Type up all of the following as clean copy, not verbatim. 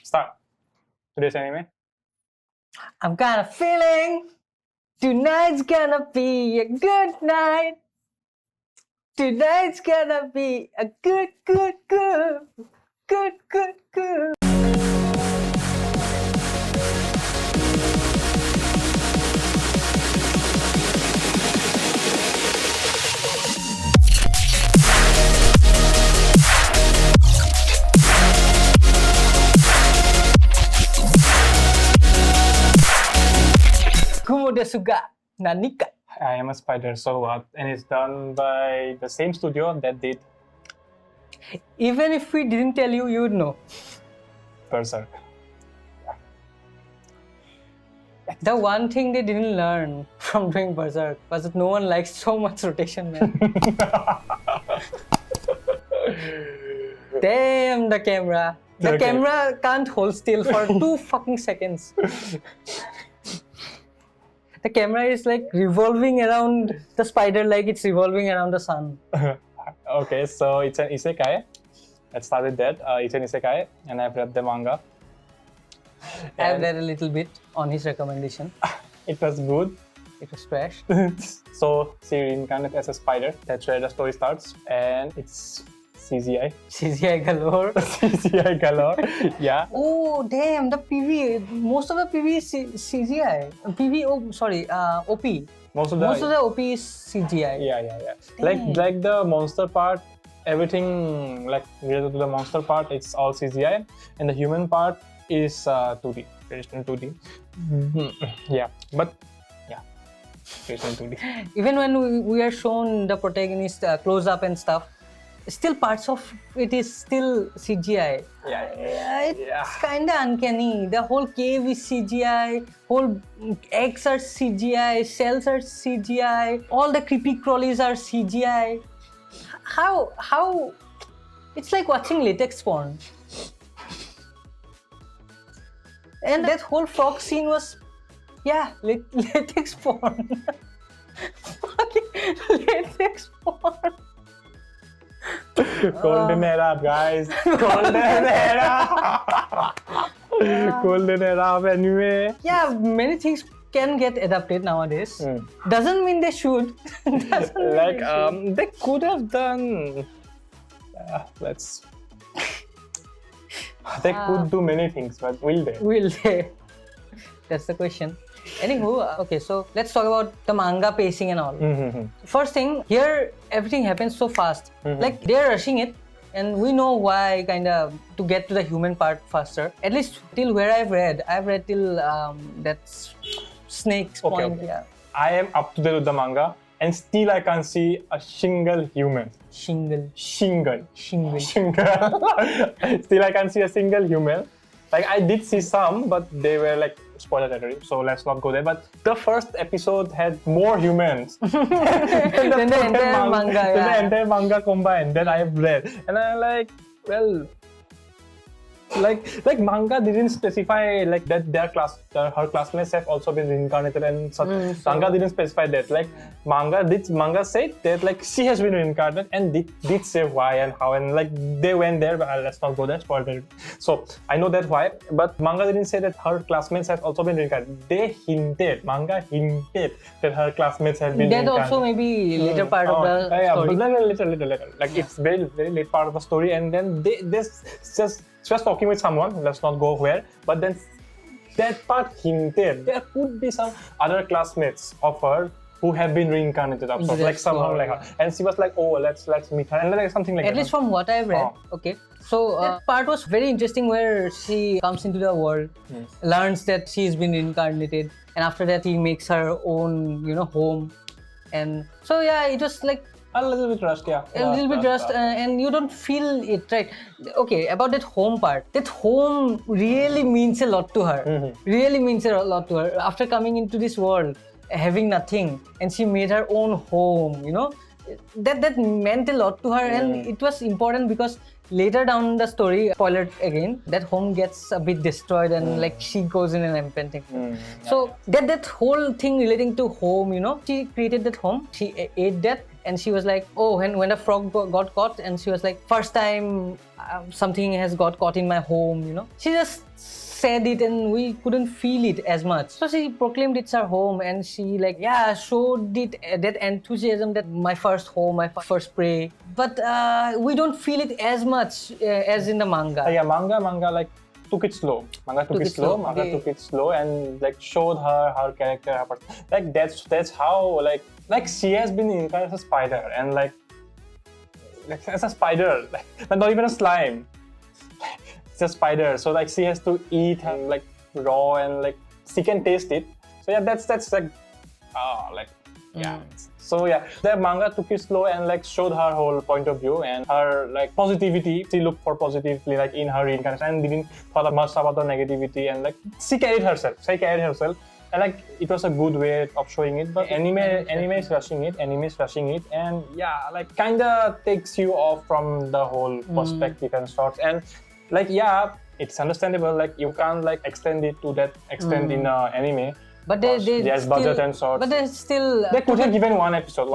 Start. Today's anime. I'm kind of feeling tonight's gonna be a good night. Tonight's gonna be a good. Kumo desu ga Nani ka? I am a spider, so what? And it's done by the same studio that did Even if we didn't tell you, you would know. Berserk. The one thing they didn't learn from doing Berserk was that no one likes so much rotation, man. Damn the camera. The Okay. camera can't hold still for 2 fucking seconds. The camera is like revolving around the spider like it's revolving around the sun. Okay, so it's an isekai. Let's start with that. It's an isekai, and I've read the manga. I've read a little bit on his recommendation. It was good. It was trash. So she reincarnates as a spider. That's where the story starts, and it's CGI. CGI galore. CGI galore. Yeah. Oh damn, the PV. Most of the PV is CGI. PV, OP. Most of the OP is CGI. yeah. Dang. Like the monster part, everything like related to the monster part, it's all CGI, and the human part is 2D, traditional 2D. Yeah, but yeah, traditional 2D. Even when we are shown the protagonist close up and stuff, still parts of it is still CGI. It's kind of uncanny. The whole cave is CGI, whole eggs are CGI, cells are CGI, all the creepy crawlies are CGI. How? It's like watching latex porn. And that whole frog scene was, latex porn. Fucking latex porn. Golden era, guys. Golden era. Golden era of anime. Yeah, many things can get adapted nowadays. Doesn't mean they should. Doesn't mean Like they should. they could have done. They could do many things, but will they? Will they? That's the question. Anywho, okay, so let's talk about the manga pacing and all. First thing, here everything happens so fast. Like they're rushing it, and we know why, kind of, to get to the human part faster. At least till where I've read till that snake's point. Okay. Yeah. I am up to date with the manga, and still I can't see a single human. Shingle. Single. Shingle. Still I can't see a single human. Like I did see some, but they were like spoiler territory, so let's not go there. But the first episode had more humans than the entire manga. The entire manga combined that I have read, and I'm like, well, like manga didn't specify like that her classmates have also been reincarnated and such. Manga didn't specify that. Like manga said that like she has been reincarnated and did say why and how, and like they went there, but let's not go there, spoiler. So I know that why, but manga didn't say that her classmates have also been reincarnated. Manga hinted that her classmates have been That reincarnated. also maybe later part of the story. Later. Like it's very late part of the story, and then they just talking with someone, let's not go where, but then that part hinted there could be some other classmates of her who have been reincarnated of course, like somehow like her, and she was like, oh, let's meet her, and like something like At that. least from what I've read, okay. So that part was very interesting, where she comes into the world, learns that she's been reincarnated, and after that he makes her own, home, and so yeah, it was like a little bit rushed, yeah. A little bit rushed, and you don't feel it, right? Okay, about that home part. That home really means a lot to her. Really means a lot to her. After coming into this world, having nothing, and she made her own home, that meant a lot to her, and it was important because later down the story, spoiler again, that home gets a bit destroyed, and like she goes in an impending. So that whole thing relating to home, she created that home. She ate that, and she was like, oh, when the frog got caught, and she was like, first time something has got caught in my home, you know. She just said it and we couldn't feel it as much. So she proclaimed it's her home and she like, yeah, showed it that enthusiasm that my first home, my first prey. But we don't feel it as much as in the manga. Yeah, manga like took it slow. Manga took it slow and like showed her character, her like that's how like she has been incarnated as a spider and like as a spider, like not even a slime. It's a spider, so like she has to eat and like raw and like she can taste it. So yeah, that's like yeah. So yeah, the manga took it slow and like showed her whole point of view and her like positivity. She looked for positively like in her reincarnation and didn't thought much about the negativity and like she carried herself. And like it was a good way of showing it. But anime is rushing it, and yeah, like kinda takes you off from the whole perspective and sorts. And like yeah, it's understandable. Like you can't like extend it to that extent in anime. But there's budget and sorts. But there's still they could have given one episode.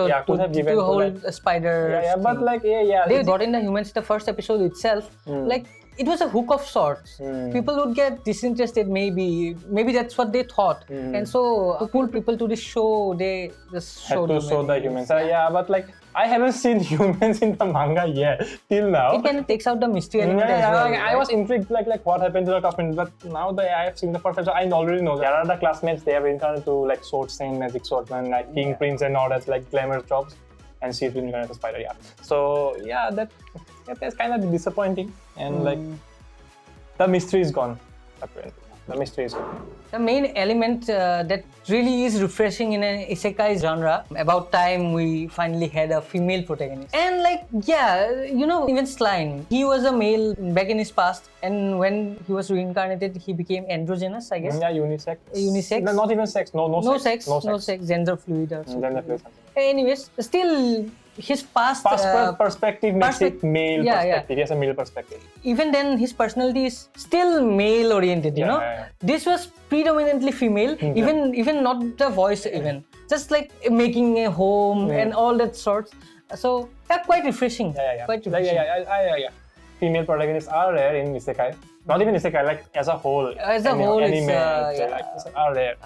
Yeah, could have given to hold a spider. Yeah, but like yeah. They brought in the humans the first episode itself. Like it was a hook of sorts. People would get disinterested. Maybe that's what they thought. And so to pull people to this show, they just had to show the humans. Yeah, but like I haven't seen humans in the manga yet till now. It kind of takes out the mystery element as well. Like, I was intrigued like what happened to the classmates, but now that I have seen the first episode, I already know there are the classmates. They have incarnated to like swordsman, magic swordsman, like king, prince, and all that like glamorous jobs, and she's been incarnated as a spider. Yeah. So yeah, that's kind of disappointing, and like the mystery is gone. Apparently. The mystery is gone. The main element that really is refreshing in an isekai genre, about time we finally had a female protagonist. And like, yeah, you know, even Slime, he was a male back in his past, and when he was reincarnated, he became androgynous, I guess. Yeah, unisex. Unisex. No, not even sex. No sex. No sex. Gender fluid or something. Gender fluid. Anyways, still his past perspective makes it male perspective. He has a male perspective. Even then, his personality is still male oriented. You know, this was predominantly female. Even not the voice, even just like making a home and all that sorts. So quite refreshing. Quite refreshing. Yeah. Female protagonists are rare in isekai. Not even isekai, like as a whole. As a whole, anime, it's are rare.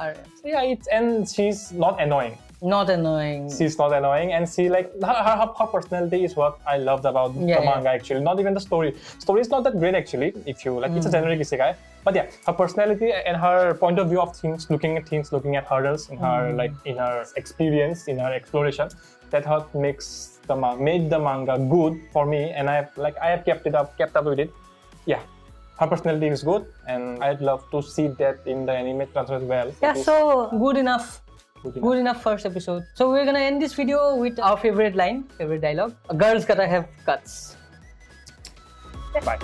So yeah, and she's not annoying. Not annoying. She's not annoying, and she like her personality is what I loved about the manga actually. Not even the story. Story is not that great actually. If you like, it's a generic isekai. But yeah, her personality and her point of view of things, looking at hurdles in her like in her experience, in her exploration, that what makes made the manga good for me, and I have kept up with it. Yeah. Her personality is good, and I'd love to see that in the anime as well. Yeah, so good enough. Good enough first episode. So we're gonna end this video with our favorite dialogue. Girls gotta have guts. Bye.